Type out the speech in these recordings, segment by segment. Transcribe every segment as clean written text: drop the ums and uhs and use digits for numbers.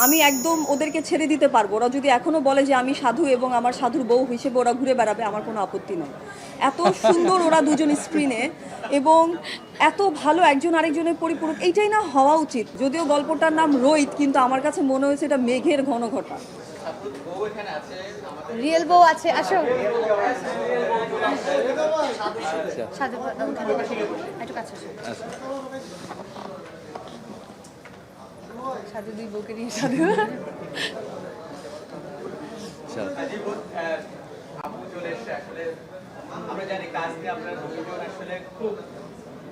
আমি একদম ওদেরকে ছেড়ে দিতে পারবো। ওরা যদি এখনও বলে যে আমি সাধু এবং আমার সাধুর বউ হিসেবে ওরা ঘুরে বেড়াবে, আমার কোনো আপত্তি নেই। এত সুন্দর ওরা দুজন স্ক্রিনে, এবং এত ভালো একজন আরেকজনের পরিপূরক, এইটাই না হওয়া উচিত। যদিও গল্পটার নাম রোহিত, কিন্তু আমার কাছে মনে হয়েছে এটা মেঘের ঘন ঘটা। রিয়েল বউ আছে, আসো। সাধু একটু কাছে আসো। সাধু দুই বউকে নিয়ে সাধু। আপু চলে এসছে। আসলে আমরা জানি কাজ নিয়ে আপনারা দুজন আসলে খুব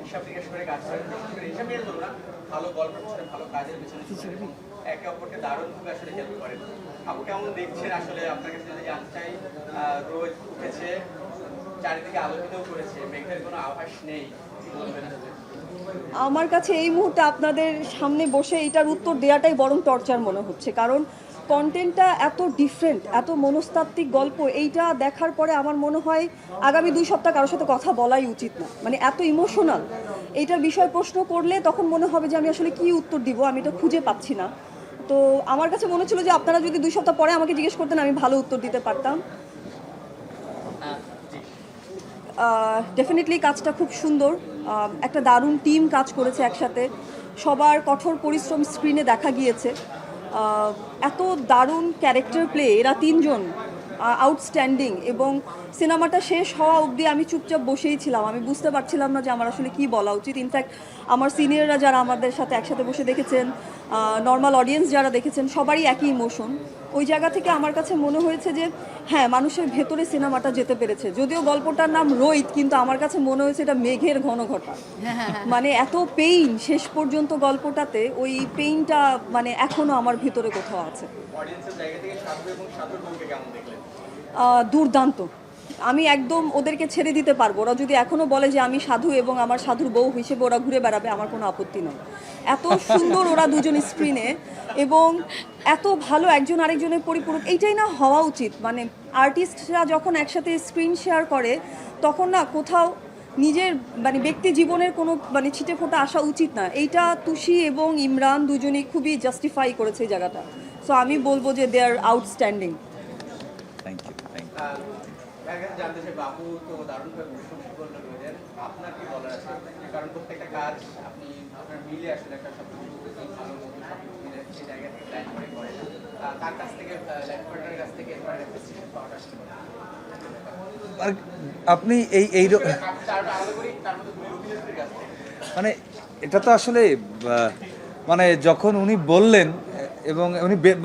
হিসাব নিকাশ করে কাজ করেন। হিসাব নিয়ে ধরুন না, ভালো গল্পের পিছনে ভালো কাজের পিছনে একে অপরকে দারুণভাবে আসলে হেল্প করেন। আপু কেমন দেখছেন? আসলে আপনার কাছে যদি জানতে চাই, রোজ উঠেছে, চারিদিকে আলোকিতও করেছে, মেঘের কোনো আভাস নেই, কি বলবেন? আমার কাছে এই মুহূর্তে আপনাদের সামনে বসে এটার উত্তর দেওয়াটাই বরং টর্চার মনে হচ্ছে, কারণ কন্টেন্টটা এত ডিফারেন্ট, এত মনস্তাত্ত্বিক গল্প। এইটা দেখার পরে আমার মনে হয় আগামী 2 সপ্তাহ কারোর সাথে কথা বলাই উচিত না। মানে এত ইমোশনাল, এইটার বিষয় প্রশ্ন করলে তখন মনে হবে যে আমি আসলে কি উত্তর দিব, আমি এটা খুঁজে পাচ্ছি না। তো আমার কাছে মনে ছিল যে আপনারা যদি 2 সপ্তাহ পরে আমাকে জিজ্ঞেস করতেন, আমি ভালো উত্তর দিতে পারতাম। ডেফিনেটলি কাজটা খুব সুন্দর। একটা দারুণ টিম কাজ করেছে একসাথে, সবার কঠোর পরিশ্রম স্ক্রিনে দেখা গিয়েছে। এত দারুণ ক্যারেক্টার প্লে, এরা 3 জন আউটস্ট্যান্ডিং। এবং সিনেমাটা শেষ হওয়া অবধি আমি চুপচাপ বসেই ছিলাম, আমি বুঝতে পারছিলাম না যে আমার আসলে কী বলা উচিত। ইনফ্যাক্ট আমার সিনিয়ররা যারা আমাদের সাথে একসাথে বসে দেখেছেন, নর্মাল অডিয়েন্স যারা দেখেছেন, সবারই একই ইমোশন। ওই জায়গা থেকে আমার কাছে মনে হয়েছে যে হ্যাঁ, মানুষের ভেতরে সিনেমাটা যেতে পেরেছে। যদিও গল্পটার নাম রোহিত, কিন্তু আমার কাছে মনে হয়েছে এটা মেঘের ঘন ঘটা। মানে এত পেইন শেষ পর্যন্ত গল্পটাতে, ওই পেইনটা মানে এখনও আমার ভিতরে কোথাও আছে। দুর্দান্ত। আমি একদম ওদেরকে ছেড়ে দিতে পারবো। ওরা যদি এখনও বলে যে আমি সাধু এবং আমার সাধুর বউ হিসেবে ওরা ঘুরে বেড়াবে, আমার কোনো আপত্তি নেই। এত সুন্দর ওরা দুজন স্ক্রিনে, এবং এত ভালো একজন আরেকজনের পরিপূরক, এইটাই না হওয়া উচিত। মানে আর্টিস্টরা যখন একসাথে স্ক্রিন শেয়ার করে, তখন না কোথাও নিজের মানে ব্যক্তি জীবনের কোনো মানে ছিটে ফোটা আসা উচিত না। এইটা তুষি এবং ইমরান দুজনেই খুবই জাস্টিফাই করেছে এই জায়গাটা। সো আমি বলবো যে they are outstanding. Thank you. জানতে চাই, বাবু তো দারুণভাবে প্রশংসা করলেন রোজের, আপনার কি বলার আছে? কারণ প্রত্যেকটা কাজ আপনি আপনার মিলে আসলে একটা সবকিছু ভালো মতো সবকিছু মিলে সেই জায়গা থেকে প্ল্যান করে করেন। তার কাছ থেকে লাইফ পার্টনারের কাছ থেকে অ্যাপ্রিসিয়েশন পাওয়াটা আসলে আপনি এই মানে এটা তো আসলে মানে যখন উনি বললেন, এবং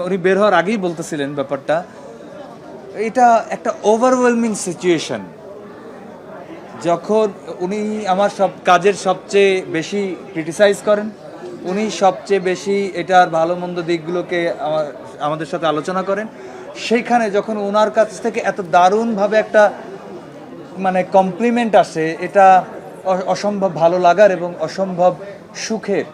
উনি বের হওয়ার আগেই বলতেছিলেন ব্যাপারটা, এটা একটা ওভারওয়েলমিং সিচুয়েশন। যখন উনি আমার সব কাজের সবচেয়ে বেশি ক্রিটিসাইজ করেন, উনি সবচেয়ে বেশি এটার ভালো মন্দ দিকগুলোকে আমাদের সাথে আলোচনা করেন, সেইখানে যখন ওনার কাছ থেকে এত দারুণভাবে একটা মানে কমপ্লিমেন্ট আসে, এটা অসম্ভব ভালো লাগার এবং অসম্ভব সুখের।